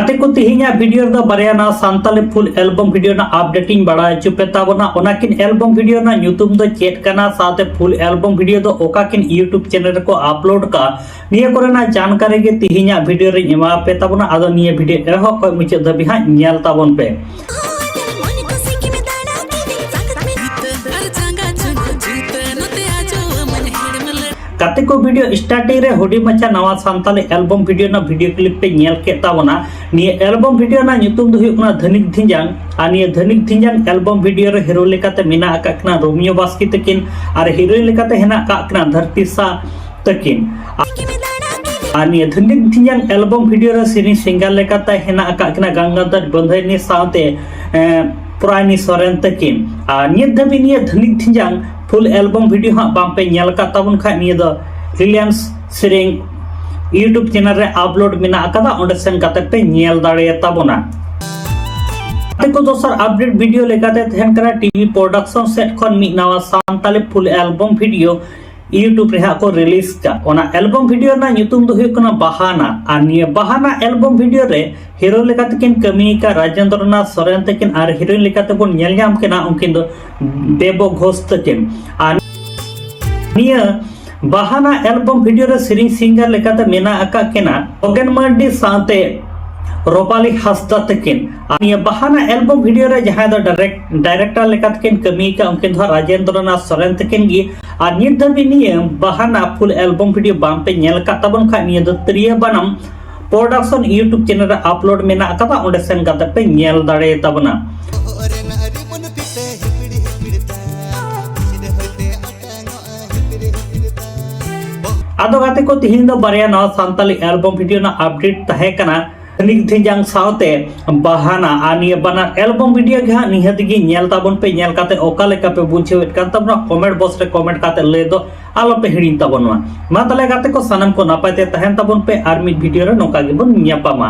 ate ko tihinya video da barya na santale full album video na updating bada chupe tabona onakin album video na YouTube do chat kana saate full album video do okakin YouTube channel ko upload ka niya korena jankari ge tihinya video re ema pe tabona ado niya video eho ko muche dabi ha nyal tabon pe kate ko video starting re hodi macha nawa santale album video na video clip pe nyel ke tabona niya album video na nyutum do huyuk na dhanik dhinjang ani dhanik dhinjang album video re hero lekate mina akakna Romeo Baski takin ar heroine lekate hena akakna Dharti Sa takin ani dhanik dhinjang album video re sini singer lekate hena akakna Gangadhar Bandhaini saute Purani Soren takin ani dhabi niya dhanik dhinjang full album video ha bampe nyal ka tabun kha niya do Reliance Sering YouTube channel re upload mina akada onde sen kate pe nyel dare tabona ko dosar update video lekate thehen kara TV production set khon mi nawa santale full album video YouTube re ha ko release ka ona album video na nyutum do huyuk na Bahana ani Bahana album video re hero lekate kin kami ka Rajendra Nath Soren takin ar heroine lekate bon nyel nyam kena unkin do Bebo Ghosh takin niya Bahana album video re sering singer lekate mena aka kena Ogen Mardi saate Ropali Hasda takin ani Bahana album video re jaha do director lekate kin kami ka unkin do Rajendra Nath Soren takin gi ani dhabi niya Bahana full album video bampe nyel ka tabon kha niya do Triya Banam production YouTube channel re upload mena akada onde sen kate pe nyel dare tabona ado gate ko tihin do barya na santali album video na update tahe kana dhanik dhinjang saute Bahana ani bana album video ge nihat gi nyel tabon pe nyel kate oka leka pe bunchewet kan tabna comment box re comment kate le do alo pe hirin tabon ma tale gate ko sanam ko napate tahen tabon pe army video re noka gi bon nyapama